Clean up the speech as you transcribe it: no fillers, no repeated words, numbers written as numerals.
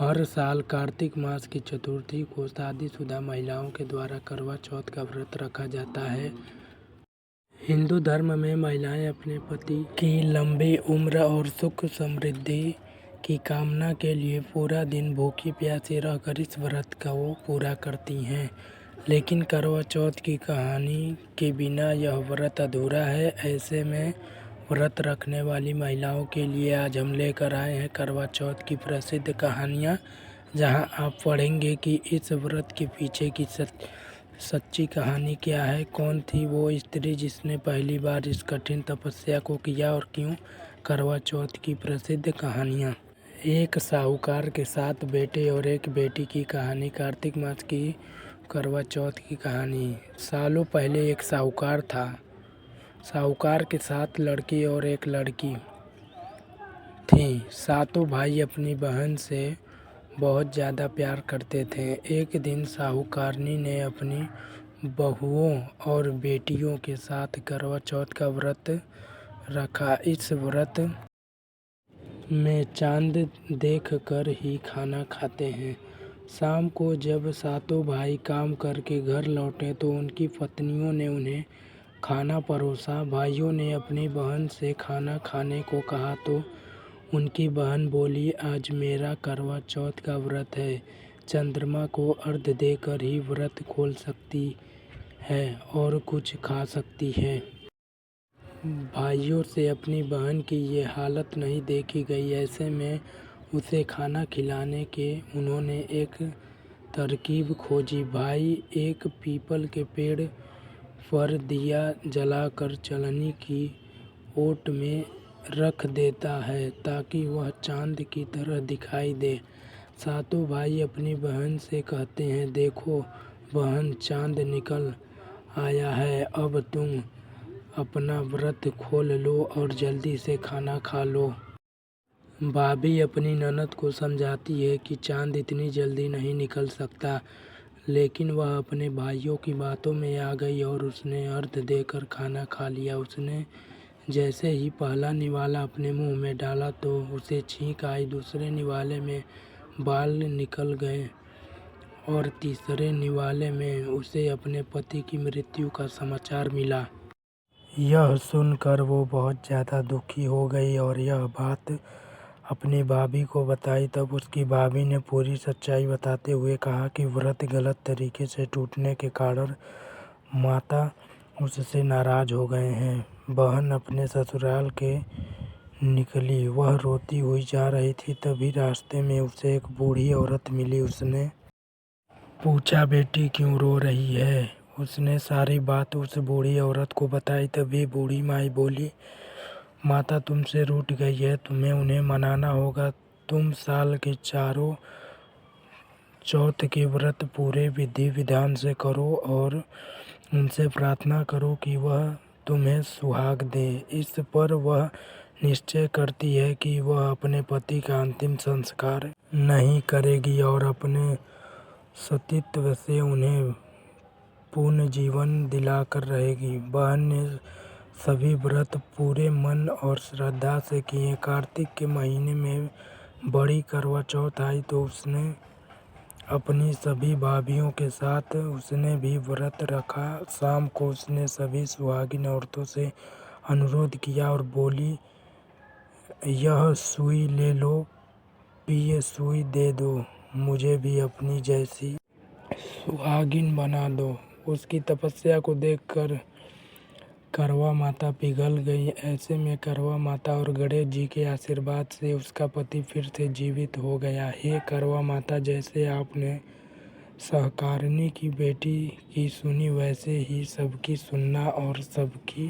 हर साल कार्तिक मास की चतुर्थी को शादीशुदा महिलाओं के द्वारा करवा चौथ का व्रत रखा जाता है। हिंदू धर्म में महिलाएं अपने पति की लंबी उम्र और सुख समृद्धि की कामना के लिए पूरा दिन भूखी प्यासी रहकर इस व्रत को पूरा करती हैं। लेकिन करवा चौथ की कहानी के बिना यह व्रत अधूरा है। ऐसे में व्रत रखने वाली महिलाओं के लिए आज हम लेकर आए हैं करवा चौथ की प्रसिद्ध कहानियाँ, जहां आप पढ़ेंगे कि इस व्रत के पीछे की सच्ची कहानी क्या है। कौन थी वो स्त्री जिसने पहली बार इस कठिन तपस्या को किया और क्यों। करवा चौथ की प्रसिद्ध कहानियाँ। एक साहूकार के 7 बेटे और एक बेटी की कहानी। कार्तिक मास की करवा चौथ की कहानी। सालों पहले एक साहूकार था। साहूकार के 7 लड़के और एक लड़की थी। सातों भाई अपनी बहन से बहुत ज़्यादा प्यार करते थे। एक दिन साहूकारनी ने अपनी बहुओं और बेटियों के साथ करवा चौथ का व्रत रखा। इस व्रत में चांद देख कर ही खाना खाते हैं। शाम को जब सातों भाई काम करके घर लौटे तो उनकी पत्नियों ने उन्हें खाना परोसा। भाइयों ने अपनी बहन से खाना खाने को कहा तो उनकी बहन बोली, आज मेरा करवा चौथ का व्रत है। चंद्रमा को अर्घ्य देकर ही व्रत खोल सकती है और कुछ खा सकती है। भाइयों से अपनी बहन की ये हालत नहीं देखी गई। ऐसे में उसे खाना खिलाने के उन्होंने एक तरकीब खोजी। भाई एक पीपल के पेड़ पर दिया जलाकर चलनी की ओट में रख देता है ताकि वह चांद की तरह दिखाई दे। सातों भाई अपनी बहन से कहते हैं, देखो बहन, चांद निकल आया है। अब तुम अपना व्रत खोल लो और जल्दी से खाना खा लो। भाभी अपनी ननद को समझाती है कि चांद इतनी जल्दी नहीं निकल सकता, लेकिन वह अपने भाइयों की बातों में आ गई और उसने अर्घ्य देकर खाना खा लिया। उसने जैसे ही पहला निवाला अपने मुंह में डाला तो उसे छींक आई। दूसरे निवाले में बाल निकल गए और तीसरे निवाले में उसे अपने पति की मृत्यु का समाचार मिला। यह सुनकर वो बहुत ज़्यादा दुखी हो गई और यह बात अपनी भाभी को बताई। तब उसकी भाभी ने पूरी सच्चाई बताते हुए कहा कि व्रत गलत तरीके से टूटने के कारण माता उससे नाराज़ हो गए हैं। बहन अपने ससुराल के निकली। वह रोती हुई जा रही थी। तभी रास्ते में उसे एक बूढ़ी औरत मिली। उसने पूछा, बेटी क्यों रो रही है। उसने सारी बात उस बूढ़ी औरत को बताई। तभी बूढ़ी माई बोली, माता तुमसे रूठ गई है, तुम्हें उन्हें मनाना होगा। तुम साल के चारों चौथ के व्रत पूरे विधि विधान से करो और उनसे प्रार्थना करो कि वह तुम्हें सुहाग दें। इस पर वह निश्चय करती है कि वह अपने पति का अंतिम संस्कार नहीं करेगी और अपने सतीत्व से उन्हें पूर्ण जीवन दिलाकर रहेगी। बहन ने सभी व्रत पूरे मन और श्रद्धा से किए। कार्तिक के महीने में बड़ी करवा चौथ आई तो उसने अपनी सभी भाभियों के साथ उसने भी व्रत रखा। शाम को उसने सभी सुहागिन औरतों से अनुरोध किया और बोली, यह सुई ले लो, ये सुई दे दो, मुझे भी अपनी जैसी सुहागिन बना दो। उसकी तपस्या को देखकर करवा माता पिघल गई। ऐसे में करवा माता और गणेश जी के आशीर्वाद से उसका पति फिर से जीवित हो गया। हे करवा माता, जैसे आपने सहकारनी की बेटी की सुनी वैसे ही सबकी सुनना और सबकी